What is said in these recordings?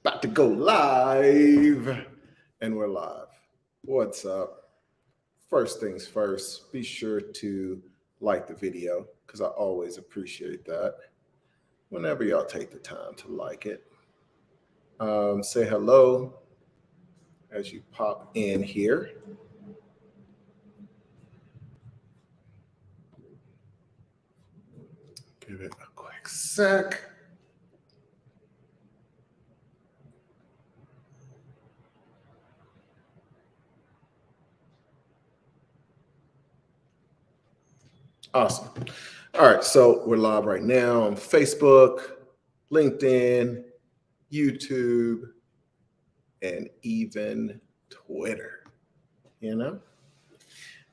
About to go live, and we're live. What's up? First things first, be sure to like the video because I always appreciate that. Whenever y'all take the time to like it, say hello as you pop in here. Give it a quick sec. Awesome. All right, so we're live right now on Facebook, LinkedIn, YouTube, and even Twitter. You know,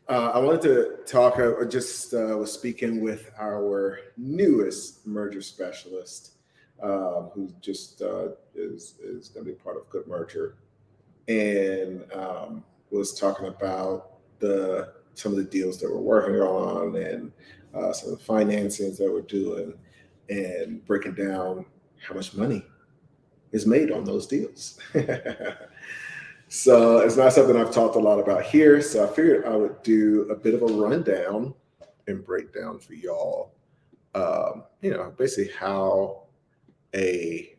I wanted to talk. Just was speaking with our newest merger specialist, who just is going to be part of Good Merger, and was talking about the some of the deals that we're working on and some of the financings that we're doing, and breaking down how much money is made on those deals. So it's not something I've talked a lot about here. So I figured I would do a bit of a rundown and breakdown for y'all. Basically how a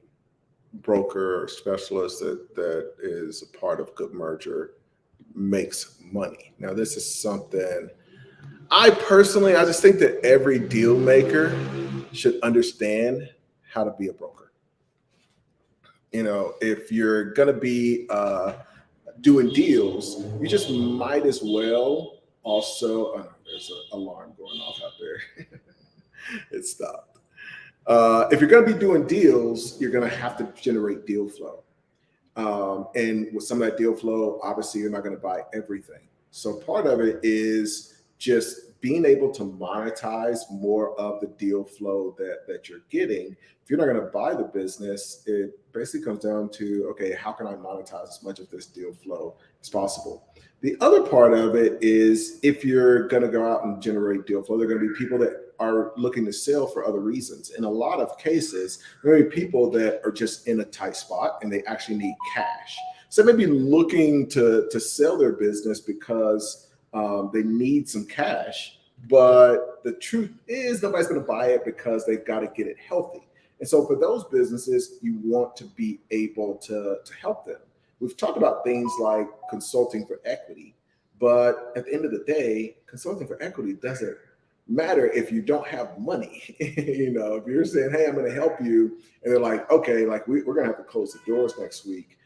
broker or specialist that is a part of Good Merger makes money. Now, this is something I just think that every deal maker should understand how to be a broker. If you're going to be doing deals, you just might as well also. Oh no, there's an alarm going off out there. It stopped. If you're going to be doing deals, you're going to have to generate deal flow. And with some of that deal flow, obviously, you're not going to buy everything. So part of it is just being able to monetize more of the deal flow that you're getting. If you're not going to buy the business, it basically comes down to, okay, how can I monetize as much of this deal flow as possible? The other part of it is if you're going to go out and generate deal flow, there are going to be people that are looking to sell for other reasons. In a lot of cases, there are people that are just in a tight spot and they actually need cash. So they may be looking to sell their business because they need some cash. But the truth is, nobody's going to buy it because they've got to get it healthy. And so for those businesses, you want to be able to help them. We've talked about things like consulting for equity, but at the end of the day, consulting for equity doesn't matter if you don't have money. If you're saying, hey, I'm going to help you, and they're like, okay, like we're going to have to close the doors next week.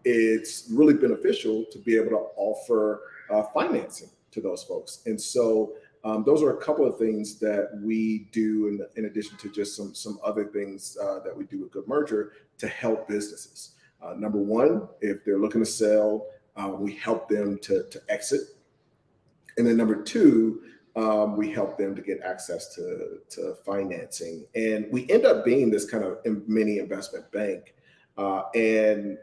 It's really beneficial to be able to offer financing to those folks. And so those are a couple of things that we do in addition to just some other things that we do with Good Merger to help businesses. Number one, if they're looking to sell, we help them to exit. And then number two, we help them to get access to financing. And we end up being this kind of mini investment bank and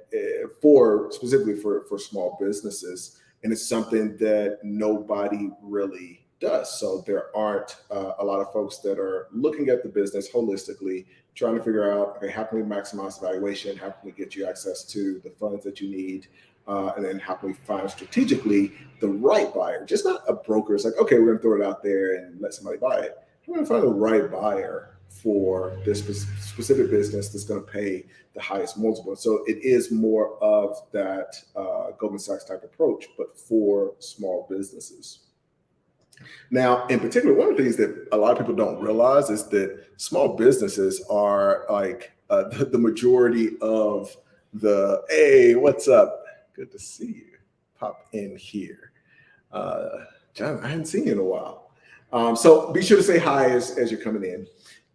specifically for small businesses. And it's something that nobody really does. So there aren't a lot of folks that are looking at the business holistically, trying to figure out, okay, how can we maximize the valuation? How can we get you access to the funds that you need? And then how can we find strategically the right buyer? Just not a broker. It's like, okay, we're going to throw it out there and let somebody buy it. We're going to find the right buyer for this specific business that's going to pay the highest multiple. So it is more of that Goldman Sachs type approach, but for small businesses. Now, in particular, one of the things that a lot of people don't realize is that small businesses are like the majority of hey, what's up? Good to see you. Pop in here. John, I hadn't seen you in a while. So be sure to say hi as you're coming in.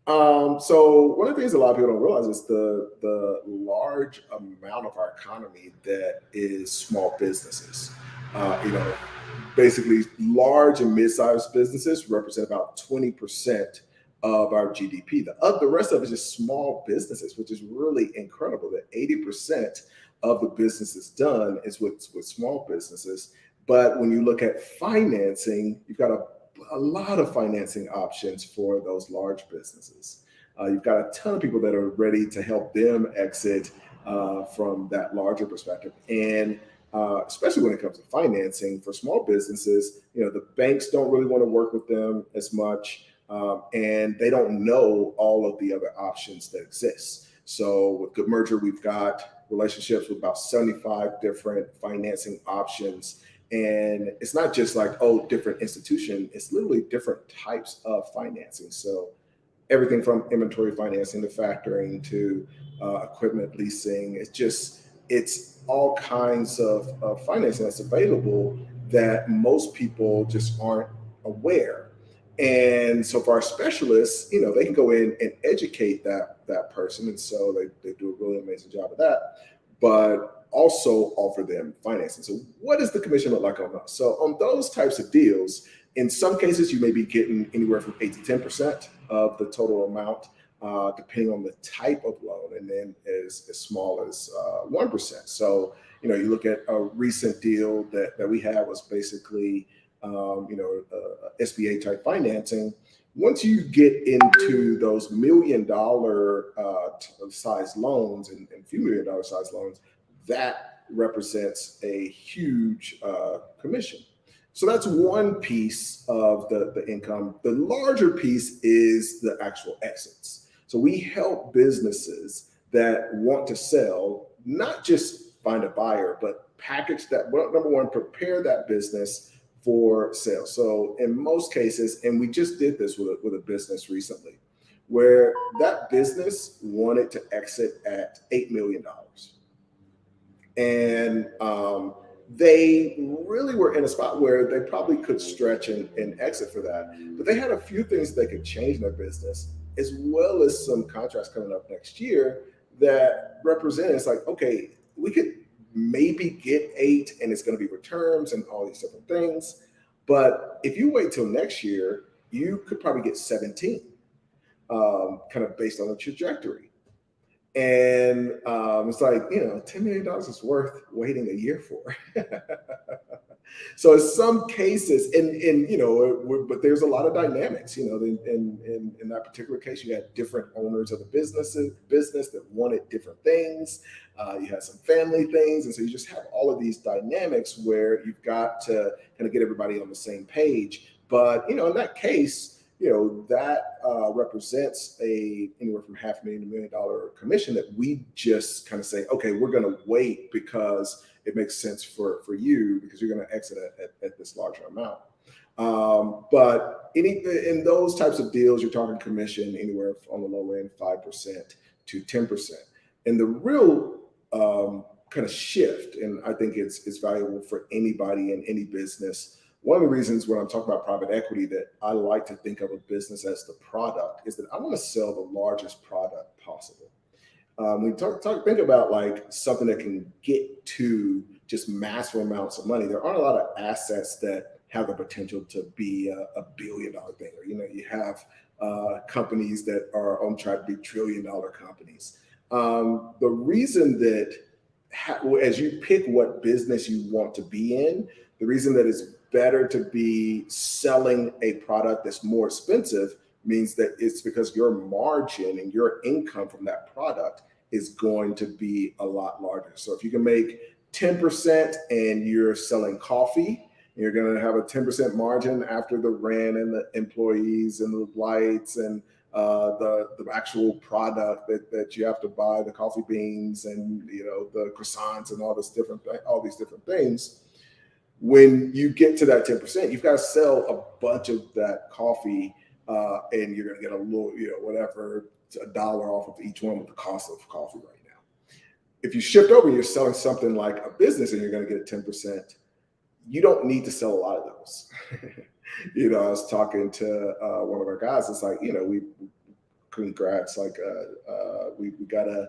So one of the things a lot of people don't realize is the large amount of our economy that is small businesses. Basically large and mid-sized businesses represent about 20% of our GDP. The rest of it is just small businesses, which is really incredible that 80% of the business is done is with small businesses. But when you look at financing, you've got a lot of financing options for those large businesses. You've got a ton of people that are ready to help them exit from that larger perspective. And especially when it comes to financing for small businesses, the banks don't really want to work with them as much, and they don't know all of the other options that exist. So with Good Merger, we've got relationships with about 75 different financing options. And it's not just like, oh, different institution, it's literally different types of financing. So everything from inventory financing to factoring to equipment leasing. It's all kinds of financing that's available that most people just aren't aware. And so for our specialists, they can go in and educate that person. And so they do a really amazing job of that, but also offer them financing. So what does the commission look like on those? So on those types of deals, in some cases, you may be getting anywhere from 8 to 10% of the total amount, depending on the type of loan, and then as small as 1%. So, you look at a recent deal that we had was basically, SBA type financing. Once you get into those $1 million size loans and few $1 million size loans, that represents a huge commission. So that's one piece of the income. The larger piece is the actual exits. So we help businesses that want to sell, not just find a buyer, but package that. Well, number one, prepare that business for sale. So in most cases, and we just did this with a business recently, where that business wanted to exit at $8 million. And they really were in a spot where they probably could stretch and exit for that. But they had a few things they could change in their business, as well as some contracts coming up next year that represent it's like, okay, we could maybe get 8 and it's going to be returns and all these different things. But if you wait till next year, you could probably get 17, kind of based on the trajectory. And it's like, $10 million is worth waiting a year for. So in some cases, but there's a lot of dynamics, in that particular case, you had different owners of the business that wanted different things. You had some family things. And so you just have all of these dynamics where you've got to kind of get everybody on the same page. But, in that case, that represents anywhere from $500,000 to $1 million commission that we just kind of say, okay, we're going to wait because it makes sense for you because you're going to exit at this larger amount. But in those types of deals, you're talking commission anywhere on the low end, 5% to 10%. And the real kind of shift, and I think it's valuable for anybody in any business. One of the reasons when I'm talking about private equity that I like to think of a business as the product is that I want to sell the largest product possible. We think about like something that can get to just massive amounts of money. There aren't a lot of assets that have the potential to be a $1 billion thing. Or, you have companies that are on track to be $1 trillion companies. The reason that as you pick what business you want to be in, the reason that it's better to be selling a product that's more expensive means that it's because your margin and your income from that product is going to be a lot larger. So if you can make 10% and you're selling coffee, you're going to have a 10% margin after the rent and the employees and the lights and the actual product that you have to buy, the coffee beans and the croissants and all these different things. When you get to that 10%, you've got to sell a bunch of that coffee, and you're going to get a little, whatever, $1 off of each one with the cost of coffee right now. If you shift over, you're selling something like a business, and you're going to get 10%. You don't need to sell a lot of those. I was talking to one of our guys. It's like, we congrats, like we got a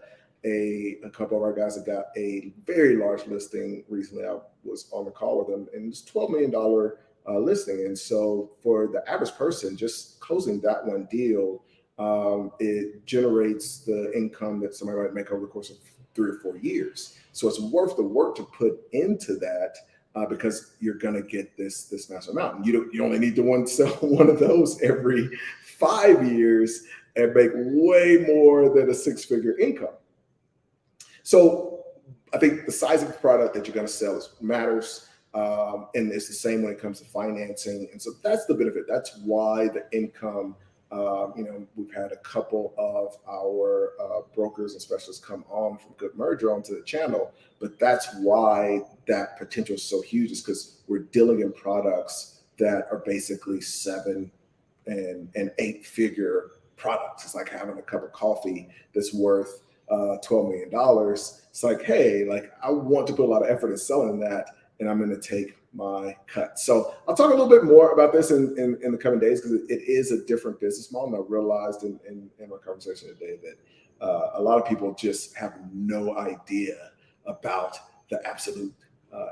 couple of our guys that got a very large listing recently. I was on the call with them, and it's $12 million listing. And so for the average person, just closing that one deal, it generates the income that somebody might make over the course of 3 or 4 years. So it's worth the work to put into that because you're going to get this massive amount. And you only need to sell one of those every 5 years and make way more than a 6-figure income. So I think the size of the product that you're going to sell matters. And it's the same when it comes to financing. And so that's the benefit. That's why the income, we've had a couple of our brokers and specialists come on from Good Merger onto the channel. But that's why that potential is so huge, is because we're dealing in products that are basically 7 and 8 figure products. It's like having a cup of coffee that's worth $12 million. It's like, hey, like I want to put a lot of effort in selling that, and I'm going to take my cut. So I'll talk a little bit more about this in the coming days, because it is a different business model. And I realized in my conversation today that a lot of people just have no idea about the absolute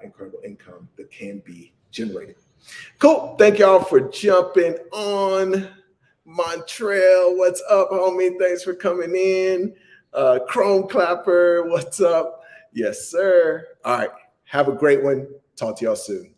incredible income that can be generated. Cool. Thank y'all for jumping on. Montrell, what's up, homie? Thanks for coming in. Chrome Clapper, what's up? Yes, sir. All right. Have a great one. Talk to y'all soon.